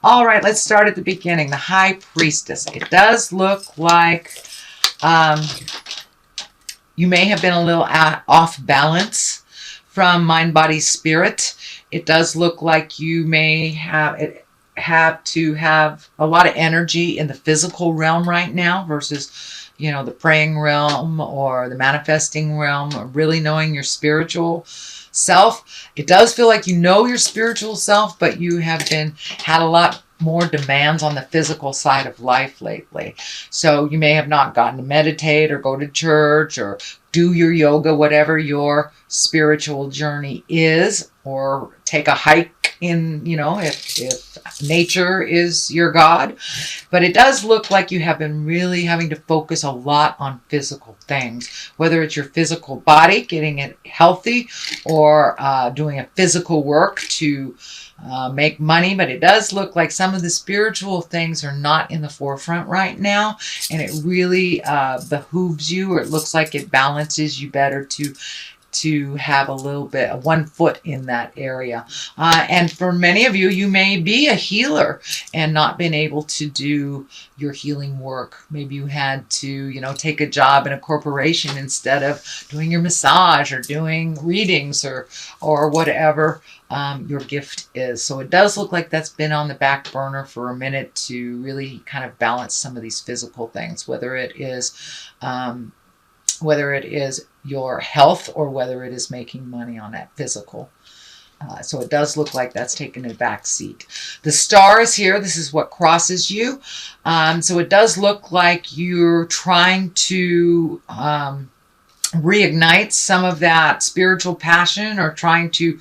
All right, let's start at the beginning. The High Priestess. It does look like you may have been a little off balance from mind, body, spirit. It does look like you may have to have a lot of energy in the physical realm right now versus, you know, the praying realm or the manifesting realm, or really knowing your spiritual self. It does feel like you know your spiritual self, but you have had a lot more demands on the physical side of life lately. So you may have not gotten to meditate or go to church or do your yoga, whatever your spiritual journey is, or take a hike in, you know, if nature is your God. But it does look like you have been really having to focus a lot on physical things, whether it's your physical body, getting it healthy, or doing a physical work to make money. But it does look like some of the spiritual things are not in the forefront right now, and it really behooves you, or it looks like it balances you better to have a little bit of one foot in that area. And for many of you, you may be a healer and not been able to do your healing work. Maybe you had to, you know, take a job in a corporation instead of doing your massage or doing readings or whatever your gift is. So it does look like that's been on the back burner for a minute to really kind of balance some of these physical things, whether it is your health or whether it is making money on that physical. So it does look like that's taken a back seat. The star is here. This is what crosses you. So it does look like you're trying to reignite some of that spiritual passion, or trying to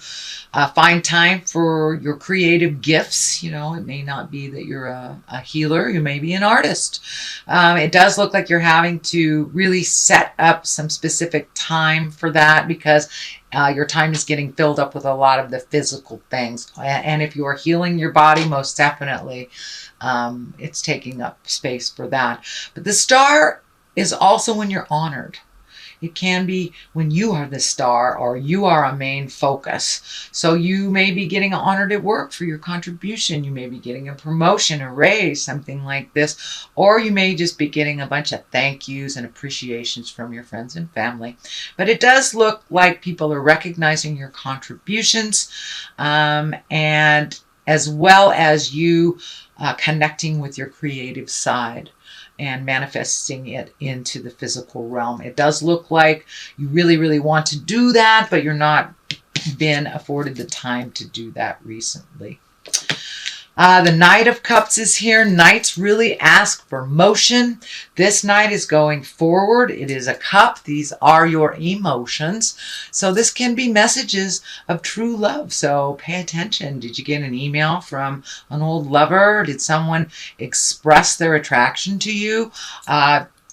find time for your creative gifts. You know, it may not be that you're a healer. You may be an artist. It does look like you're having to really set up some specific time for that, because your time is getting filled up with a lot of the physical things. And if you are healing your body, most definitely it's taking up space for that. But the star is also when you're honored. It can be when you are the star or you are a main focus. So you may be getting honored at work for your contribution. You may be getting a promotion, a raise, something like this. Or you may just be getting a bunch of thank yous and appreciations from your friends and family. But it does look like people are recognizing your contributions, and as well as you connecting with your creative side and manifesting it into the physical realm. It does look like you really, really want to do that, but you're not been afforded the time to do that recently. The Knight of Cups is here. Knights really ask for motion. This knight is going forward. It is a cup. These are your emotions. So this can be messages of true love. So pay attention. Did you get an email from an old lover? Did someone express their attraction to you?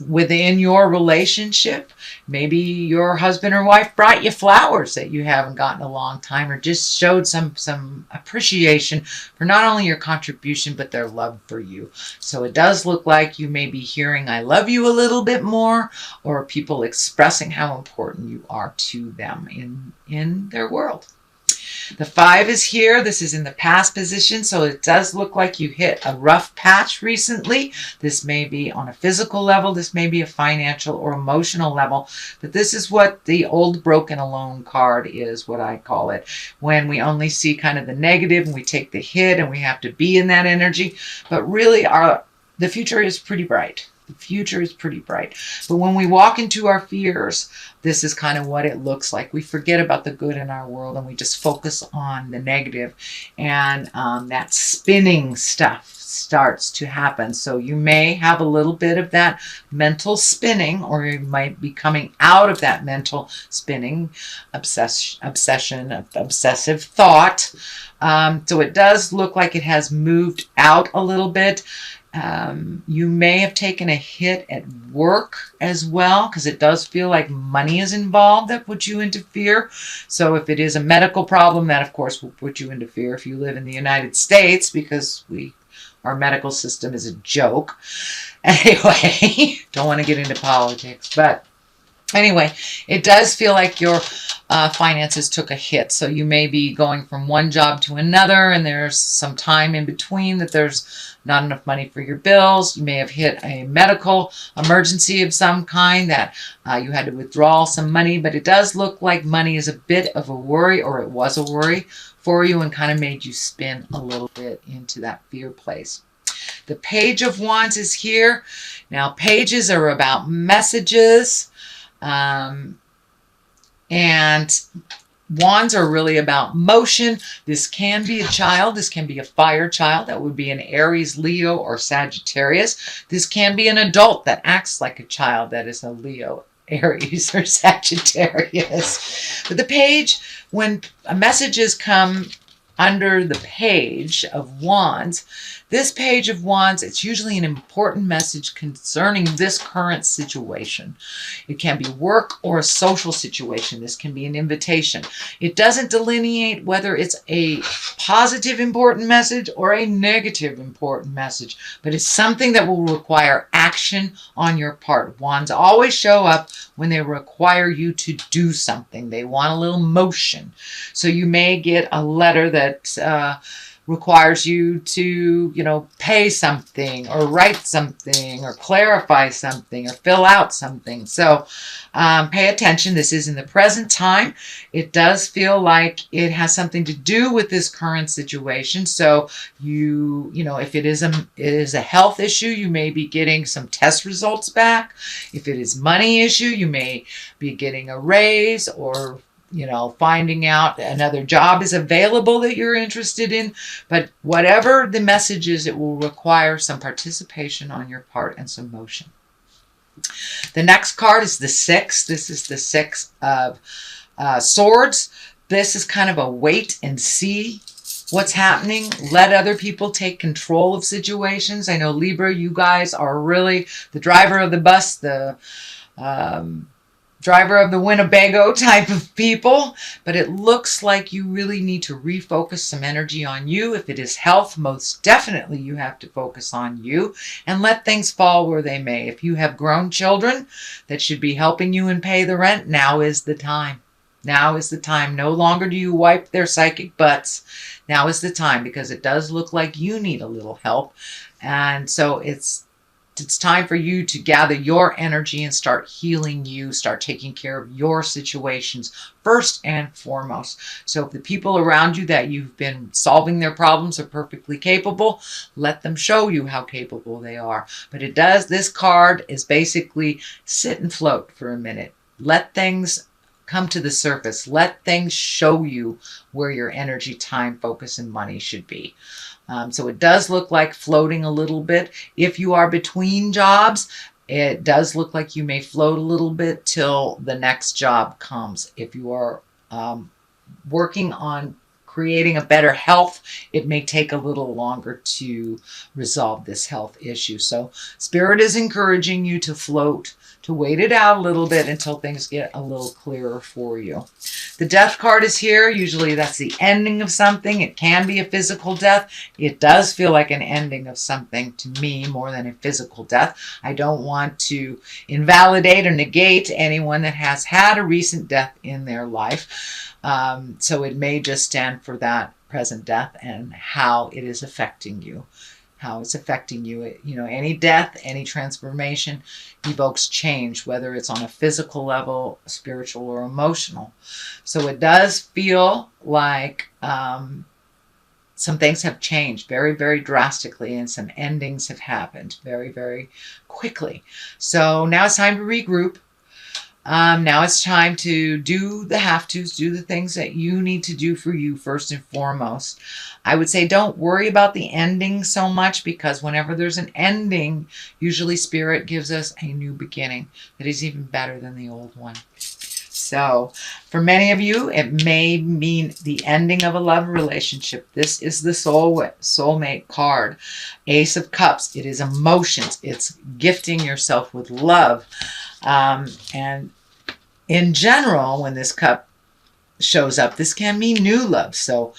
Within your relationship, maybe your husband or wife brought you flowers that you haven't gotten a long time, or just showed some appreciation for not only your contribution but their love for you. So it does look like you may be hearing I love you a little bit more, or people expressing how important you are to them in their world. The 5 is here. This is in the past position, so it does look like you hit a rough patch recently. This may be on a physical level. This may be a financial or emotional level. But this is what the old broken alone card is, what I call it. When we only see kind of the negative and we take the hit and we have to be in that energy. But really, the future is pretty bright. The future is pretty bright. But when we walk into our fears, this is kind of what it looks like. We forget about the good in our world and we just focus on the negative. And that spinning stuff starts to happen. So you may have a little bit of that mental spinning, or you might be coming out of that mental spinning, obsession, obsessive thought. So it does look like it has moved out a little bit. You may have taken a hit at work as well, because it does feel like money is involved that puts you into fear. So if it is a medical problem, that of course will put you into fear if you live in the United States, because our medical system is a joke. Anyway, don't want to get into politics, but Anyway, it does feel like your finances took a hit. So you may be going from one job to another, and there's some time in between that there's not enough money for your bills. You may have hit a medical emergency of some kind that you had to withdraw some money. But it does look like money is a bit of a worry, or it was a worry for you, and kind of made you spin a little bit into that fear place. The Page of Wands is here. Now, pages are about messages. And wands are really about motion. This can be a child. This can be a fire child. That would be an Aries, Leo, or Sagittarius. This can be an adult that acts like a child. That is a Leo, Aries, or Sagittarius. But the page, when messages come under the Page of Wands, this Page of Wands, it's usually an important message concerning this current situation. It can be work or a social situation. This can be an invitation. It doesn't delineate whether it's a positive important message or a negative important message, but it's something that will require action on your part. Wands always show up when they require you to do something. They want a little motion. So you may get a letter that requires you to, pay something or write something or clarify something or fill out something. So pay attention. This is in the present time. It does feel like it has something to do with this current situation. So if it is a health issue, you may be getting some test results back. If it is money issue, you may be getting a raise, or finding out another job is available that you're interested in. But whatever the message is, it will require some participation on your part and some motion. The next card is the Six. This is the Six of Swords. This is kind of a wait and see what's happening. Let other people take control of situations. I know Libra, you guys are really the driver of the bus, the driver of the Winnebago type of people, but it looks like you really need to refocus some energy on you. If it is health, most definitely you have to focus on you and let things fall where they may. If you have grown children that should be helping you and pay the rent, now is the time. Now is the time. No longer do you wipe their psychic butts. Now is the time, because it does look like you need a little help. And so it's time for you to gather your energy and start healing you, start taking care of your situations first and foremost. So if the people around you that you've been solving their problems are perfectly capable, let them show you how capable they are. But this card is basically sit and float for a minute. Let things come to the surface. Let things show you where your energy, time, focus, and money should be. So it does look like floating a little bit. If you are between jobs, it does look like you may float a little bit till the next job comes. If you are working on creating a better health, it may take a little longer to resolve this health issue. So Spirit is encouraging you to float, to wait it out a little bit until things get a little clearer for you. The Death card is here. Usually that's the ending of something. It can be a physical death. It does feel like an ending of something to me more than a physical death. I don't want to invalidate or negate anyone that has had a recent death in their life. So it may just stand for that present death and how it is affecting you. How it's affecting you. Any death, any transformation evokes change, whether it's on a physical level, spiritual, or emotional. So it does feel like some things have changed very, very drastically, and some endings have happened very, very quickly. So now it's time to regroup. Now it's time to do the have-tos, do the things that you need to do for you first and foremost. I would say don't worry about the ending so much, because whenever there's an ending, usually Spirit gives us a new beginning that is even better than the old one. So for many of you, it may mean the ending of a love relationship. This is the soulmate card. Ace of Cups. It is emotions. It's gifting yourself with love. And in general, when this cup shows up, this can mean new love. So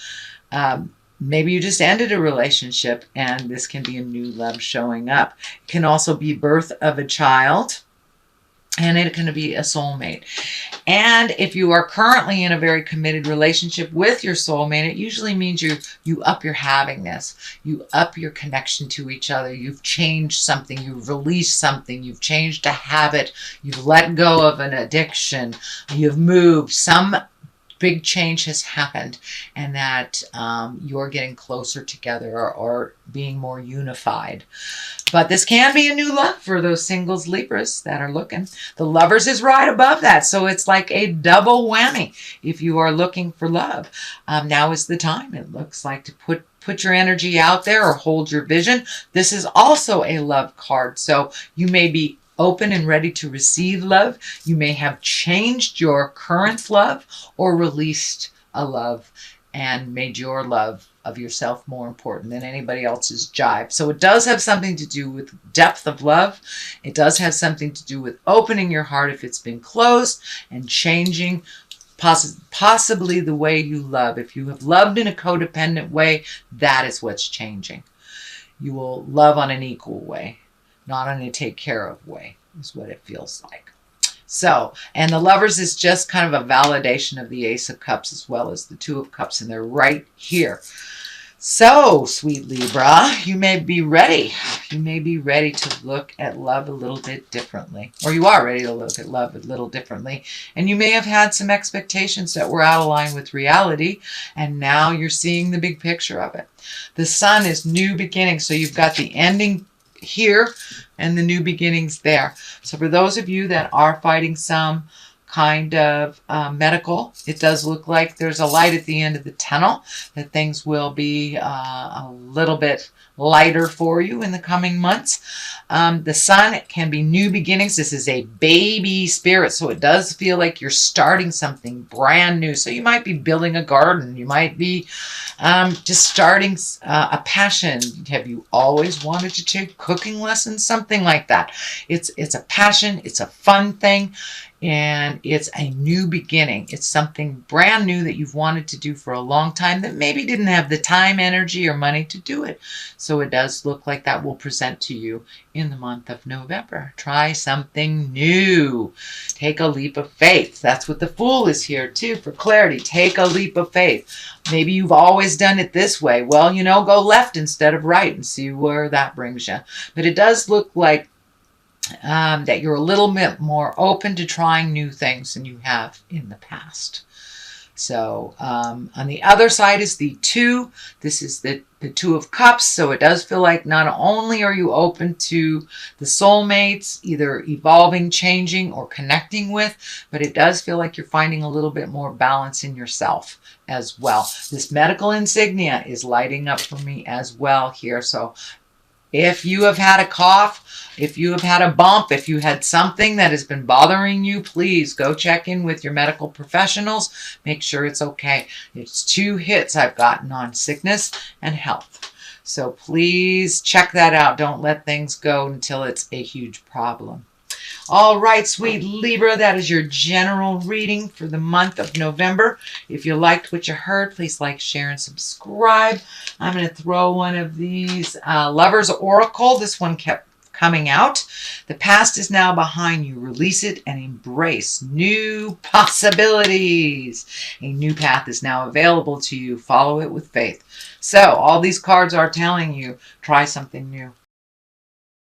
maybe you just ended a relationship and this can be a new love showing up. It can also be birth of a child. and it's going to be a soulmate. And if you are currently in a very committed relationship with your soulmate, it usually means you up your havingness, you up your connection to each other. You've changed something, you've released something, you've changed a habit, you've let go of an addiction, you've moved. Some big change has happened, and that you're getting closer together or being more unified. But this can be a new love for those singles Libras that are looking. The Lovers is right above that, so it's like a double whammy if you are looking for love. Now is the time, it looks like, to put your energy out there or hold your vision. This is also a love card, so you may be open and ready to receive love. You may have changed your current love or released a love and made your love of yourself more important than anybody else's jive. So it does have something to do with depth of love. It does have something to do with opening your heart if it's been closed, and changing possibly the way you love. If you have loved in a codependent way, that is what's changing. You will love on an equal way, not on a take care of way, is what it feels like. So, and the Lovers is just kind of a validation of the Ace of Cups as well as the Two of Cups, and they're right here. So, sweet Libra, you may be ready. You may be ready to look at love a little bit differently. Or you are ready to look at love a little differently. And you may have had some expectations that were out of line with reality, and now you're seeing the big picture of it. The Sun is new beginning, so you've got the ending here and the new beginnings there. So for those of you that are fighting some kind of medical, it does look like there's a light at the end of the tunnel, that things will be a little bit lighter for you in the coming months. The Sun, it can be new beginnings. This is a baby spirit, so it does feel like you're starting something brand new. So you might be building a garden. You might be just starting a passion. Have you always wanted to take cooking lessons? Something like that. It's a passion. It's a fun thing. And it's a new beginning. It's something brand new that you've wanted to do for a long time that maybe didn't have the time, energy, or money to do it. So it does look like that will present to you in the month of November. Try something new. Take a leap of faith. That's what the Fool is here too, for clarity. Take a leap of faith. Maybe you've always done it this way. Well, go left instead of right and see where that brings you. But it does look like that you're a little bit more open to trying new things than you have in the past. So on the other side is the Two. This is the Two of Cups. So it does feel like not only are you open to the soulmates, either evolving, changing, or connecting with, but it does feel like you're finding a little bit more balance in yourself as well. This medical insignia is lighting up for me as well here. So if you have had a cough, if you have had a bump, if you had something that has been bothering you, please go check in with your medical professionals. Make sure it's okay. It's 2 hits I've gotten on sickness and health. So please check that out. Don't let things go until it's a huge problem. All right, sweet Libra, that is your general reading for the month of November. If you liked what you heard, please like, share, and subscribe. I'm going to throw one of these Lovers Oracle. This one kept coming out. The past is now behind you. Release it and embrace new possibilities. A new path is now available to you. Follow it with faith. So all these cards are telling you, try something new.